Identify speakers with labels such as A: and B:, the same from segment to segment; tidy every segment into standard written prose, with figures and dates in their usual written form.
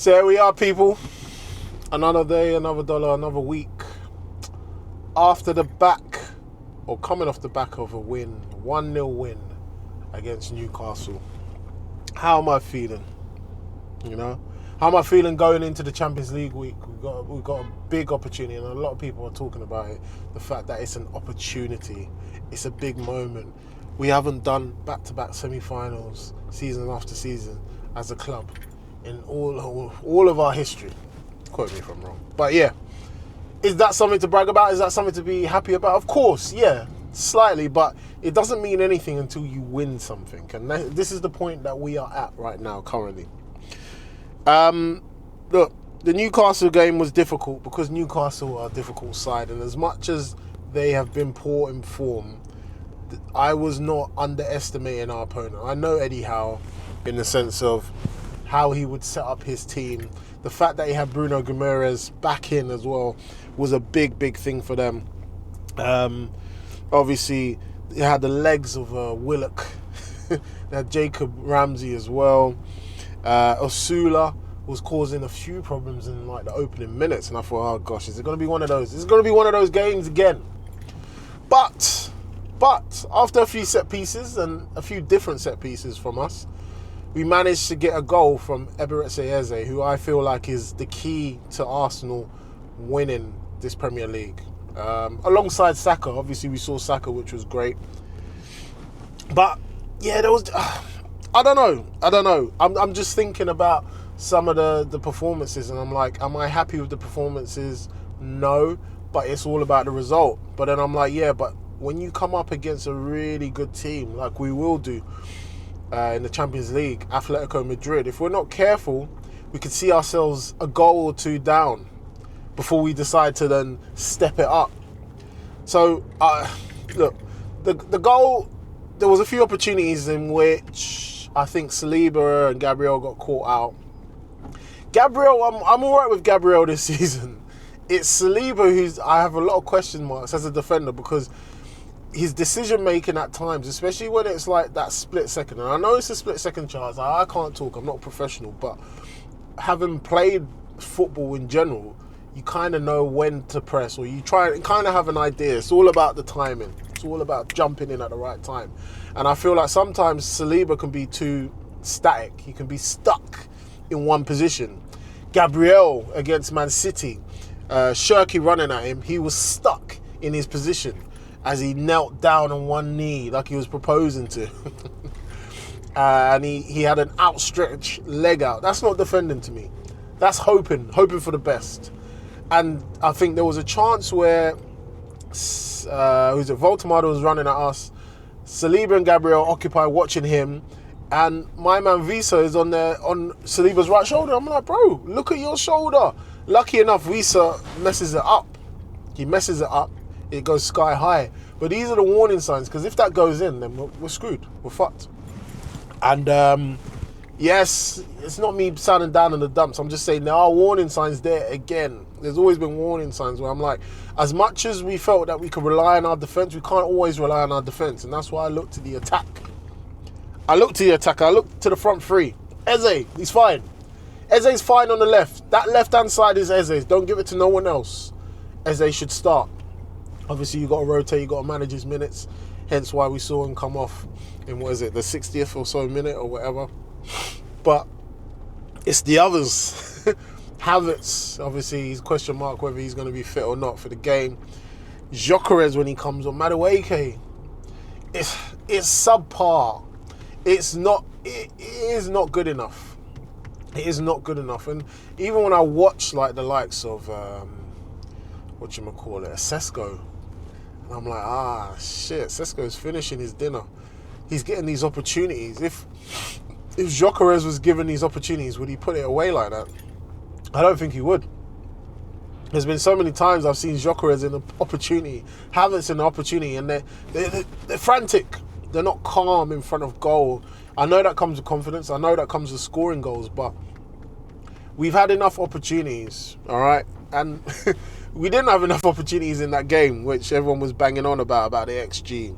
A: So here we are, people. Another day, another dollar, another week. After the back, or coming off the back of a win, 1-0 win against Newcastle. How am I feeling? You know? How am I feeling going into the Champions League week? We've got a big opportunity, and a lot of people are talking about it. The fact that it's an opportunity. It's a big moment. We haven't done back-to-back semi-finals, season after season, as a club in all of our history. Quote me if I'm wrong. But yeah, is that something to brag about? Is that something to be happy about? Of course, yeah, slightly, but it doesn't mean anything until you win something. And this is the point that we are at right now, currently. Look, the Newcastle game was difficult because Newcastle are a difficult side, and as much as they have been poor in form, I was not underestimating our opponent. I know Eddie Howe in the sense of how he would set up his team. The fact that he had Bruno Guimaraes back in as well was a big thing for them. Obviously, they had the legs of Willock. They had Jacob Ramsey as well. Osula was causing a few problems in like the opening minutes, and I thought, oh gosh, is it going to be one of those? Is it going to be one of those games again? But after a few set pieces and a few different set pieces from us, we managed to get a goal from Eberechi Eze, who I feel like is the key to Arsenal winning this Premier League. Alongside Saka, obviously we saw Saka, which was great. But yeah, there was, I don't know. I'm just thinking about some of the performances, and I'm like, am I happy with the performances? No, but it's all about the result. But then I'm like, yeah, but when you come up against a really good team, like we will do, in the Champions League, Atletico Madrid, if we're not careful, we could see ourselves a goal or two down before we decide to then step it up. So, look, the goal, there was a few opportunities in which I think Saliba and Gabriel got caught out. Gabriel, I'm all right with Gabriel this season. It's Saliba I have a lot of question marks as a defender, because his decision making at times, especially when it's like that split second, and I know it's a split second, Charles, I can't talk, I'm not a professional, but having played football in general, you kind of know when to press, or you try and kind of have an idea. It's all about the timing. It's all about jumping in at the right time. And I feel like sometimes Saliba can be too static. He can be stuck in one position. Gabriel against Man City, Shirky running at him, he was stuck in his position as he knelt down on one knee like he was proposing to. And he had an outstretched leg out. That's not defending to me. That's hoping for the best. And I think there was a chance where Voltemade was running at us. Saliba and Gabriel occupy watching him, and my man Visa is on Saliba's right shoulder. I'm like, bro, look at your shoulder. Lucky enough, Visa messes it up. He messes it up. It goes sky high. But these are the warning signs, because if that goes in, then we're screwed. We're fucked. And yes, it's not me sounding down in the dumps. I'm just saying there are warning signs there again. There's always been warning signs where I'm like, as much as we felt that we could rely on our defence, we can't always rely on our defence. And that's why I look to the attack. I look to the front three. Eze, he's fine. Eze's fine on the left. That left-hand side is Eze's. Don't give it to no one else. Eze should start. Obviously, you got to rotate, you got to manage his minutes. Hence why we saw him come off in, the 60th or so minute or whatever. But it's the others. Havertz, obviously, he's question mark whether he's going to be fit or not for the game. Gyökeres when he comes on. Madueke, it's subpar. It is not good enough. It is not good enough. And even when I watch like the likes of Sesko, and I'm like, shit, Sesko's finishing his dinner. He's getting these opportunities. If Gyökeres was given these opportunities, would he put it away like that? I don't think he would. There's been so many times I've seen Gyökeres in an opportunity, Havertz in an opportunity, and they're frantic. They're not calm in front of goal. I know that comes with confidence. I know that comes with scoring goals, but we've had enough opportunities, all right? And we didn't have enough opportunities in that game, which everyone was banging on about the XG.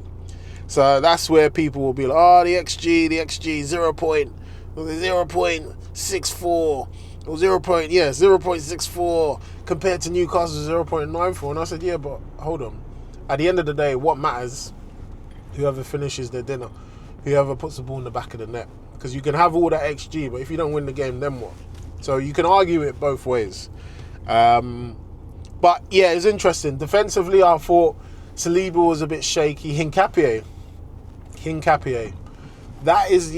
A: So that's where people will be like, the XG, 0.64. Or 0.64 compared to Newcastle's 0.94. And I said, yeah, but hold on. At the end of the day, what matters, whoever finishes their dinner, whoever puts the ball in the back of the net. Because you can have all that XG, but if you don't win the game, then what? So you can argue it both ways. But yeah, it's interesting. Defensively, I thought Saliba was a bit shaky. Hincapié. That is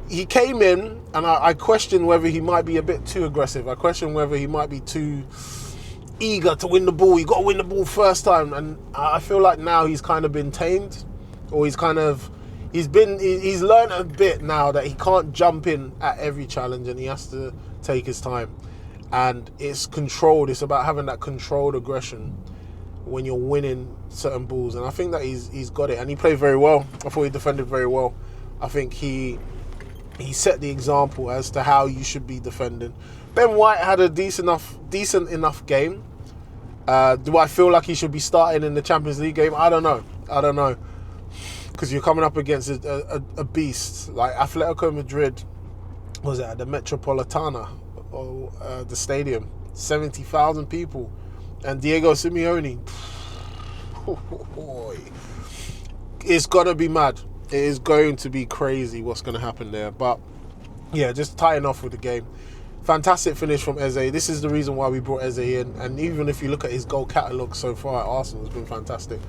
A: he came in, and I questioned whether he might be a bit too aggressive. I questioned whether he might be too eager to win the ball. You got to win the ball first time, and I feel like now he's kind of been tamed, or he's learned a bit now that he can't jump in at every challenge, and he has to take his time. And it's controlled. It's about having that controlled aggression when you're winning certain balls, and I think that he's got it, and he played very well. I thought he defended very well. I think he set the example as to how you should be defending. Ben White had a decent enough game. Do I feel like he should be starting in the Champions League game? I don't know. Because you're coming up against a beast. Like Atletico Madrid, was it at the Metropolitana, or the stadium? 70,000 people. And Diego Simeone. It's going to be mad. It is going to be crazy what's going to happen there. But yeah, just tying off with the game. Fantastic finish from Eze. This is the reason why we brought Eze in. And even if you look at his goal catalogue so far at Arsenal, it's been fantastic.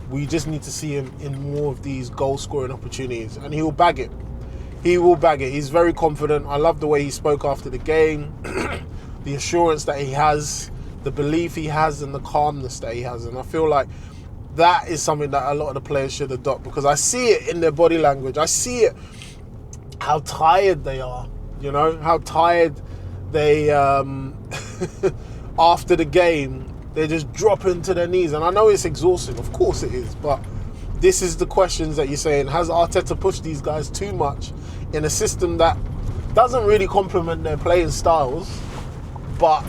A: We just need to see him in more of these goal-scoring opportunities. And he will bag it. He's very confident. I love the way he spoke after the game. The assurance that he has, the belief he has, and the calmness that he has. And I feel like that is something that a lot of the players should adopt, because I see it in their body language. I see it, how tired they are, how tired they, after the game, they just drop into their knees. And I know it's exhausting, of course it is, but this is the questions that you're saying. Has Arteta pushed these guys too much in a system that doesn't really complement their playing styles, but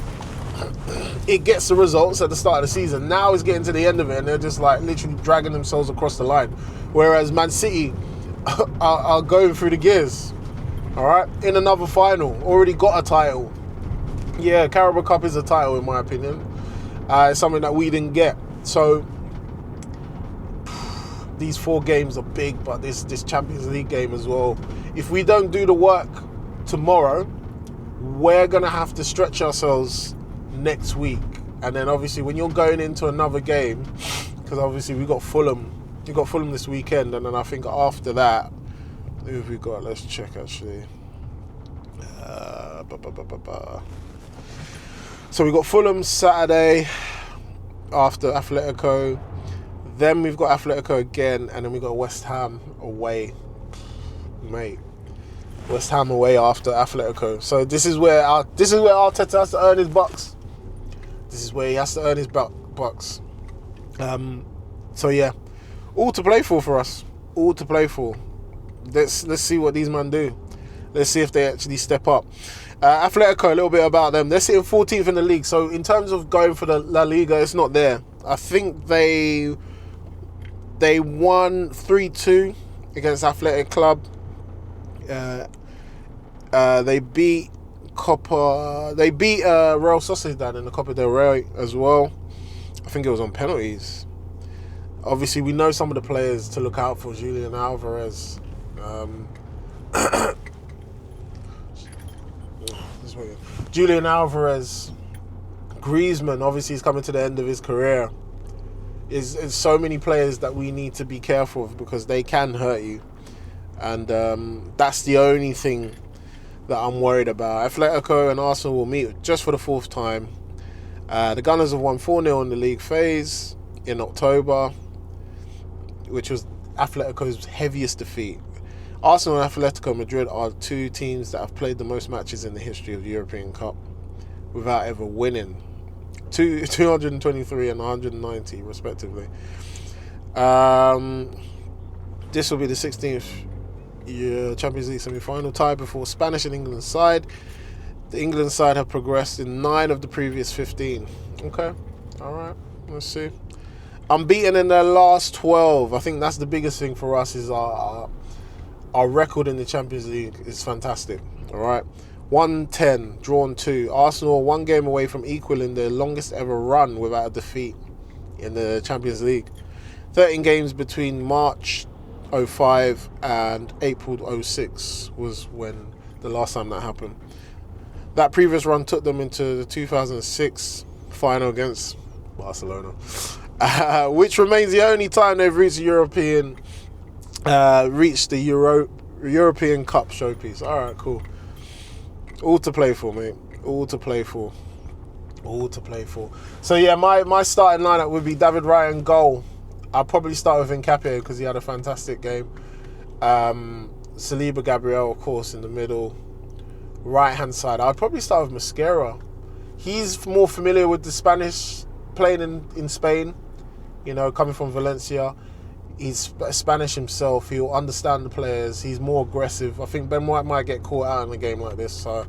A: it gets the results at the start of the season? Now it's getting to the end of it, and they're just like literally dragging themselves across the line. Whereas Man City are going through the gears. All right, in another final, already got a title. Yeah, Carabao Cup is a title in my opinion. It's something that we didn't get. So these 4 games are big, but this Champions League game as well. If we don't do the work tomorrow, we're gonna have to stretch ourselves next week. And then obviously when you're going into another game, because obviously we got Fulham this weekend, and then I think after that, who have we got? Let's check actually. So we got Fulham Saturday after Atletico. Then we've got Atletico again, and then we got West Ham away, mate. West Ham away after Atletico. So this is where Arteta has to earn his bucks. This is where he has to earn his bucks. So yeah, all to play for us. All to play for. Let's see what these men do. Let's see if they actually step up. Atletico, a little bit about them. They're sitting 14th in the league. So in terms of going for the La Liga, it's not there. I think they won 3-2 against Athletic Club. They beat Real Sociedad in the Copa del Rey as well. I think it was on penalties. Obviously, we know some of the players to look out for. Julian Alvarez. Julian Alvarez. Griezmann, obviously, he's coming to the end of his career. Is so many players that we need to be careful of, because they can hurt you. And that's the only thing that I'm worried about. Atletico and Arsenal will meet just for the 4th time. The Gunners have won 4-0 in the league phase in October, which was Atletico's heaviest defeat. Arsenal and Atletico Madrid are 2 teams that have played the most matches in the history of the European Cup without ever winning. 223 and 190 respectively. This will be the 16th Champions League semi-final, tie before Spanish and England side. The England side have progressed in 9 of the previous 15. Okay, all right, let's see. Unbeaten in their last 12. I think that's the biggest thing for us, is our record in the Champions League is fantastic. All right, 110, drawn 2. Arsenal 1 game away from equaling their longest ever run without a defeat in the Champions League. 13 games between March 05 and April 06 was when the last time that happened. That previous run took them into the 2006 final against Barcelona, which remains the only time they've reached the European Cup showpiece. All right, cool. All to play for, mate. All to play for. So yeah, my starting lineup would be David Raya goal. I'll probably start with Nkapie because he had a fantastic game. Saliba, Gabriel, of course, in the middle. Right hand side, I'd probably start with Mosquera. He's more familiar with the Spanish, playing in Spain, you know, coming from Valencia. He's Spanish himself. He'll understand the players. He's more aggressive. I think Ben White might get caught out in a game like this, so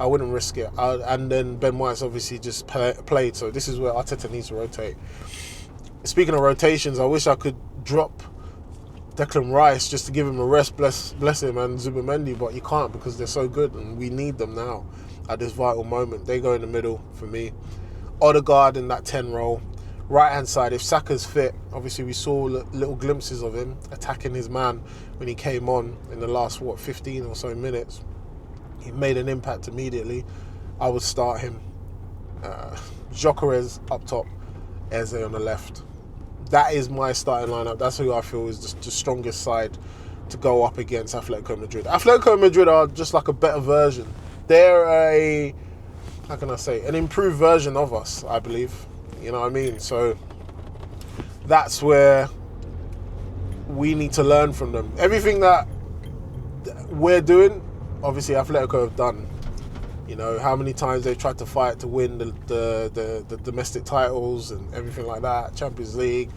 A: I wouldn't risk it. And then Ben White's obviously just played, so this is where Arteta needs to rotate. Speaking of rotations, I wish I could drop Declan Rice just to give him a rest, bless him, and Zubimendi, but you can't because they're so good and we need them now at this vital moment. They go in the middle for me. Odegaard in that 10 role. Right hand side, if Saka's fit, obviously we saw little glimpses of him attacking his man when he came on in the last 15 or so minutes. He made an impact immediately. I would start him. Gyökeres up top, Eze on the left. That is my starting lineup. That's who I feel is the strongest side to go up against Atletico Madrid. Atletico Madrid are just like a better version. They're an improved version of us, I believe. You know what I mean? So that's where we need to learn from them. Everything that we're doing, obviously Atletico have done. You know, how many times they've tried to fight to win the domestic titles and everything like that. Champions League,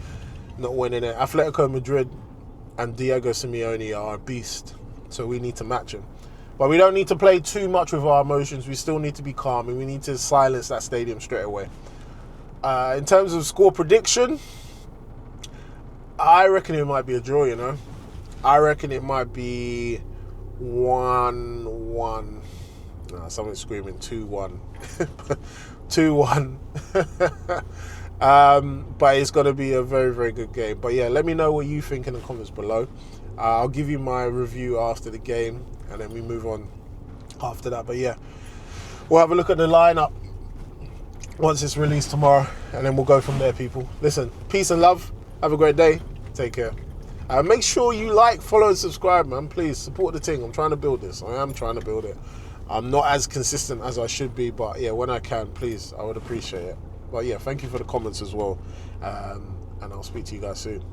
A: not winning it. Atletico Madrid and Diego Simeone are a beast, so we need to match them. But we don't need to play too much with our emotions. We still need to be calm, and we need to silence that stadium straight away. In terms of score prediction, I reckon it might be a draw, you know. I reckon it might be 1-1. Someone's screaming 2-1. 2-1. But it's going to be a very, very good game. But yeah, let me know what you think in the comments below. I'll give you my review after the game, and then we move on after that. But yeah, we'll have a look at the lineup once it's released tomorrow, and then we'll go from there, people. Listen, peace and love. Have a great day. Take care. Make sure you like, follow, and subscribe, man. Please support the thing. I'm trying to build this. I am trying to build it. I'm not as consistent as I should be, but yeah, when I can, please, I would appreciate it. But yeah, thank you for the comments as well. And I'll speak to you guys soon.